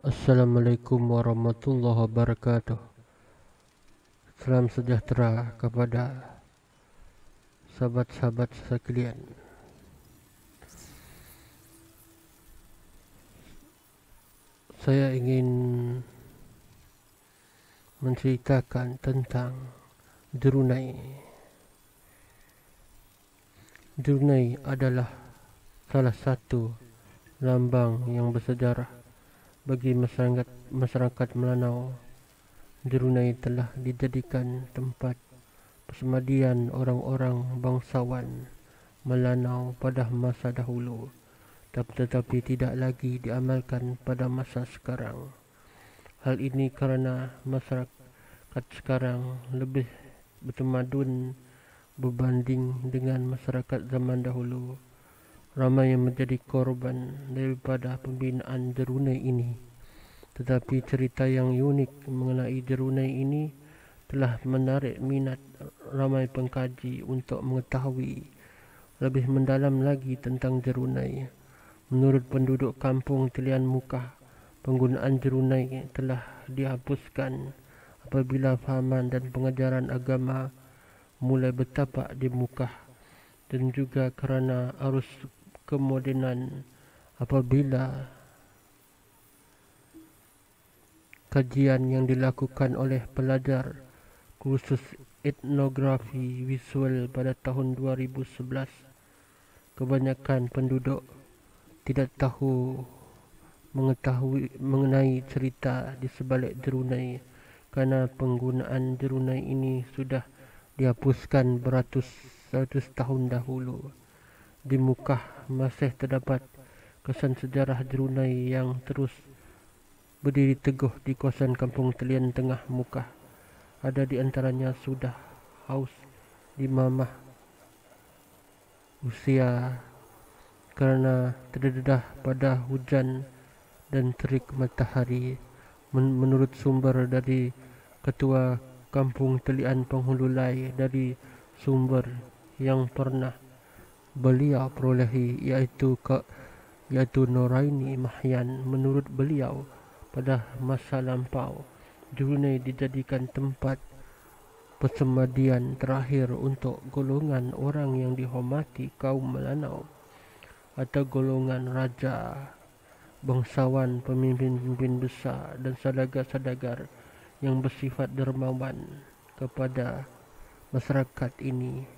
Assalamualaikum warahmatullahi wabarakatuh. Salam sejahtera kepada sahabat-sahabat sekalian. Saya ingin menceritakan tentang Brunei. Brunei adalah salah satu lambang yang bersejarah bagi masyarakat Melanau. Brunei telah dijadikan tempat persemadian orang-orang bangsawan Melanau pada masa dahulu, tetapi tidak lagi diamalkan pada masa sekarang. Hal ini kerana masyarakat sekarang lebih bertamadun berbanding dengan masyarakat zaman dahulu. Ramai yang menjadi korban daripada pembinaan Brunei ini. Tetapi cerita yang unik mengenai Brunei ini telah menarik minat ramai pengkaji untuk mengetahui lebih mendalam lagi tentang Brunei. Menurut penduduk kampung Telian Mukah, penggunaan Brunei telah dihapuskan apabila fahaman dan pengajaran agama mulai bertapak di Mukah, dan juga kerana arus kemodenan apabila kajian yang dilakukan oleh pelajar kursus etnografi visual pada tahun 2011, kebanyakan penduduk tidak mengetahui mengenai cerita di sebalik Brunei kerana penggunaan Brunei ini sudah dihapuskan beratus-ratus tahun dahulu. Di Mukah masih terdapat kesan sejarah Brunei yang terus berdiri teguh di kawasan kampung Telian Tengah Mukah. Ada di antaranya sudah haus di mamah usia kerana terdedah pada hujan dan terik matahari. Menurut sumber dari ketua kampung Telian Penghululai, dari sumber yang pernah beliau perolehi iaitu Noraini Mahyan, menurut beliau pada masa lampau Brunei dijadikan tempat persemadian terakhir untuk golongan orang yang dihormati kaum Melanau atau golongan raja, bangsawan, pemimpin-pemimpin besar dan saudagar-saudagar yang bersifat dermawan kepada masyarakat ini.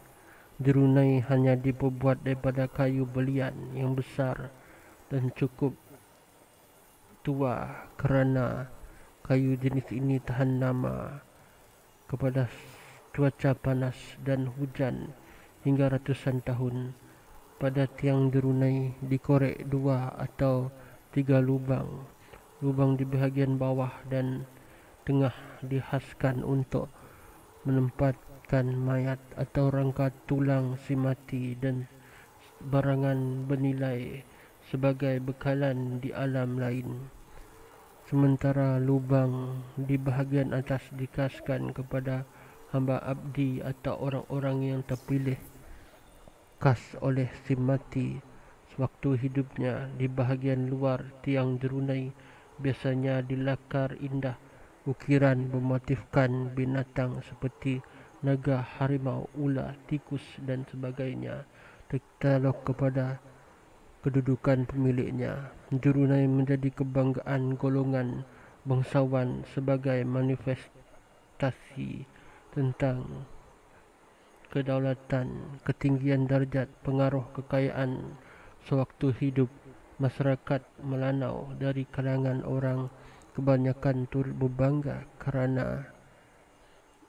Brunei hanya diperbuat daripada kayu belian yang besar dan cukup tua kerana kayu jenis ini tahan lama kepada cuaca panas dan hujan hingga ratusan tahun. Pada tiang Brunei dikorek 2 atau 3 lubang. Lubang di bahagian bawah dan tengah dihaskan untuk menempatkan mayat atau rangka tulang si mati dan barangan bernilai sebagai bekalan di alam lain. Sementara lubang di bahagian atas dikaskan kepada hamba abdi atau orang-orang yang terpilih khas oleh si mati sewaktu hidupnya. Di bahagian luar tiang Brunei biasanya dilakar indah ukiran bermotifkan binatang seperti naga, harimau, ular, tikus dan sebagainya, terkatalog kepada kedudukan pemiliknya. Brunei menjadi kebanggaan golongan bangsawan sebagai manifestasi tentang kedaulatan, ketinggian darjat, pengaruh kekayaan sewaktu hidup masyarakat Melanau. Dari kalangan orang kebanyakan turut berbangga kerana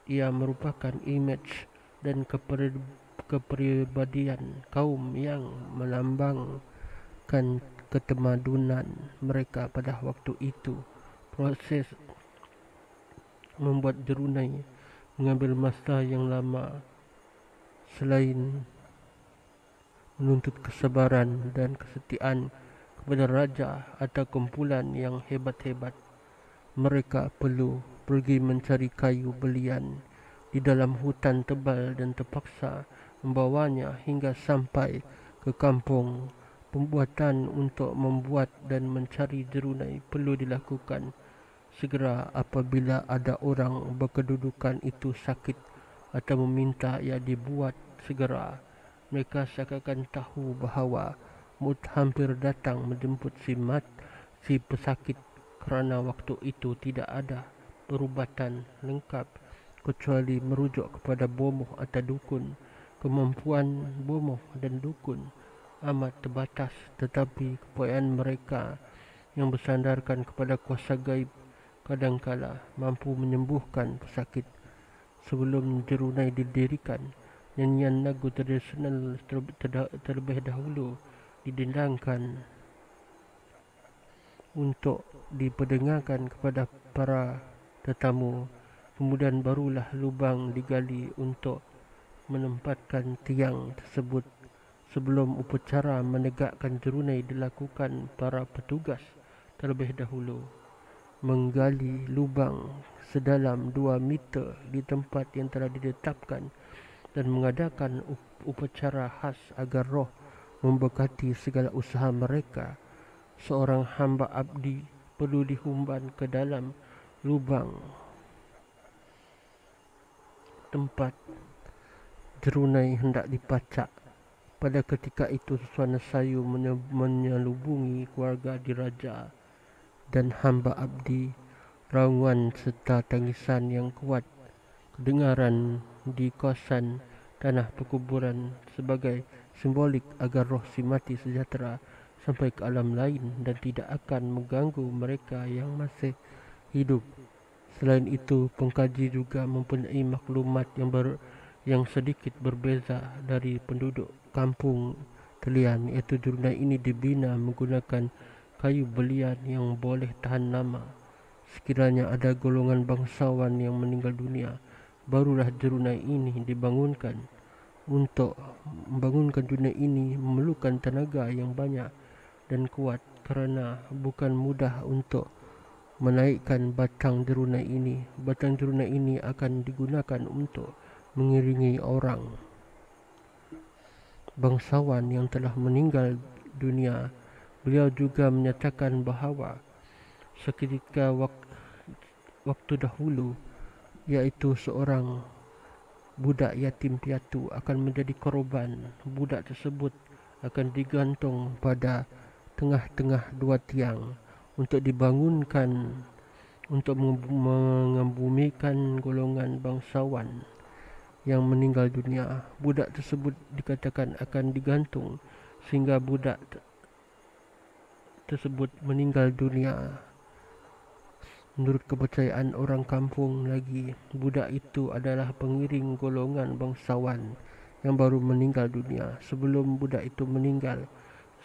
ia merupakan imej dan kepribadian kaum yang melambangkan ketemadunan mereka pada waktu itu. Proses membuat Brunei mengambil masa yang lama. Selain menuntut kesabaran dan kesetiaan kepada raja atau kumpulan yang hebat-hebat, mereka perlu pergi mencari kayu belian di dalam hutan tebal dan terpaksa membawanya hingga sampai ke kampung pembuatan untuk membuat dan mencari jerunai perlu dilakukan segera apabila ada orang berkedudukan itu sakit atau meminta ia dibuat segera. Mereka seakan tahu bahawa maut hampir datang menjemput si pesakit kerana waktu itu tidak ada perubatan lengkap kecuali merujuk kepada bomoh atau dukun. Kemampuan bomoh dan dukun amat terbatas, tetapi keupayaan mereka yang bersandarkan kepada kuasa gaib kadangkala mampu menyembuhkan pesakit. Sebelum jerunai didirikan, nyanyian lagu tradisional terlebih dahulu didendangkan untuk diperdengarkan kepada para tetamu. Kemudian barulah lubang digali untuk menempatkan tiang tersebut. Sebelum upacara menegakkan jerunai dilakukan, para petugas terlebih dahulu menggali lubang sedalam 2 meter di tempat yang telah ditetapkan dan mengadakan upacara khas agar roh memberkati segala usaha mereka. Seorang hamba abdi perlu dihumban ke dalam lubang tempat jerunai hendak dipacak. Pada ketika itu suasana sayu menyelubungi keluarga diraja dan hamba abdi. Raungan serta tangisan yang kuat kedengaran di kawasan tanah perkuburan sebagai simbolik agar roh si mati sejahtera sampai ke alam lain dan tidak akan mengganggu mereka yang masih hidup. Selain itu, pengkaji juga mempunyai maklumat yang sedikit berbeza dari penduduk kampung Telian, iaitu jerunai ini dibina menggunakan kayu belian yang boleh tahan lama. Sekiranya ada golongan bangsawan yang meninggal dunia, barulah jerunai ini dibangunkan. Untuk membangunkan jerunai ini memerlukan tenaga yang banyak dan kuat kerana bukan mudah untuk menaikkan batang jerunai ini. Batang jerunai ini akan digunakan untuk mengiringi orang bangsawan yang telah meninggal dunia. Beliau juga menyatakan bahawa seketika waktu dahulu, iaitu seorang budak yatim piatu akan menjadi korban. Budak tersebut akan digantung pada tengah-tengah 2 tiang untuk dibangunkan untuk mengebumikan golongan bangsawan yang meninggal dunia. Budak tersebut dikatakan akan digantung sehingga budak tersebut meninggal dunia. Menurut kepercayaan orang kampung lagi, budak itu adalah pengiring golongan bangsawan yang baru meninggal dunia. Sebelum budak itu meninggal,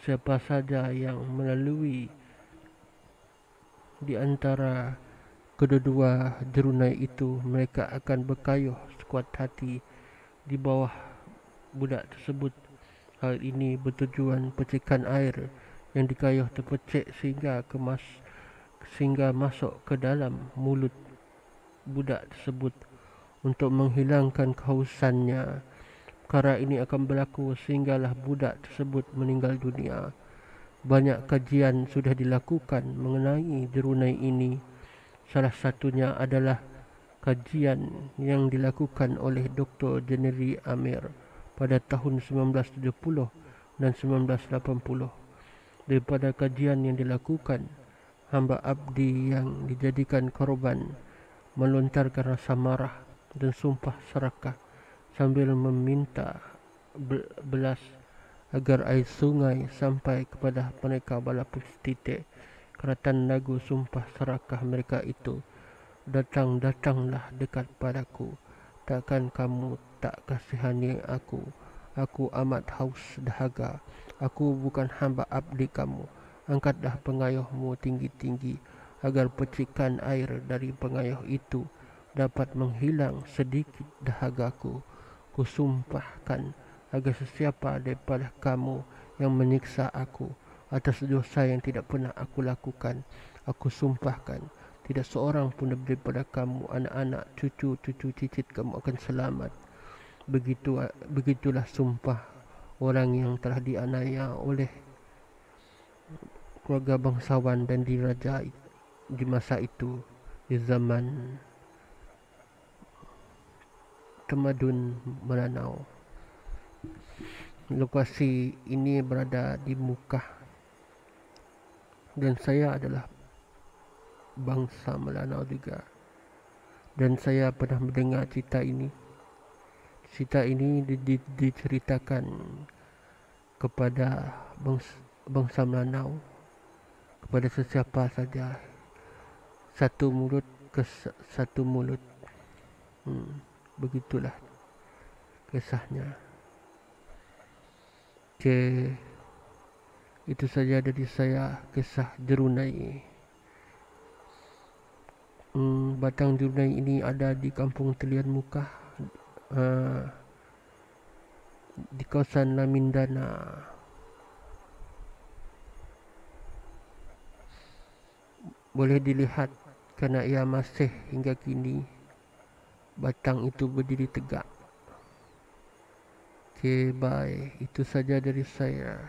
siapa saja yang melalui di antara kedua-dua jerunai itu, mereka akan berkayuh sekuat hati di bawah budak tersebut. Hal ini bertujuan percikan air yang dikayuh terpercik sehingga masuk ke dalam mulut budak tersebut untuk menghilangkan kehausannya. Perkara ini akan berlaku sehinggalah budak tersebut meninggal dunia. Banyak kajian sudah dilakukan mengenai jerunai ini. Salah satunya adalah kajian yang dilakukan oleh Dr. Jennery Amir pada tahun 1970 dan 1980. Daripada kajian yang dilakukan, hamba abdi yang dijadikan korban melontarkan rasa marah dan sumpah serakah sambil meminta belas agar air sungai sampai kepada mereka walaupun setitik. Keratan lagu sumpah serakah mereka itu, datanglah dekat padaku, takkan kamu tak kasihani aku. Aku amat haus dahaga. Aku bukan hamba abdi kamu. Angkatlah pengayuhmu tinggi-tinggi agar percikan air dari pengayuh itu dapat menghilang sedikit dahagaku. Kusumpahkan agar sesiapa daripada kamu yang menyiksa aku atas dosa yang tidak pernah aku lakukan, aku sumpahkan tidak seorang pun daripada kamu, anak-anak, cucu-cucu cicit kamu akan selamat. Begitulah sumpah orang yang telah dianiaya oleh keluarga bangsawan dan diraja di masa itu, di zaman tamadun Melanau. Lokasi ini berada di Mukah dan saya adalah bangsa Melanau juga, dan saya pernah mendengar cerita ini. Cerita ini diceritakan kepada bangsa Melanau, kepada sesiapa saja, satu mulut ke satu mulut. Begitulah kisahnya. Okay, itu saja dari saya, kisah Jerunai. Batang Jerunai ini ada di Kampung Telian Mukah, di kawasan Lamindana. Boleh dilihat kerana ia masih hingga kini batang itu berdiri tegak. Okay, bye. Itu saja dari saya.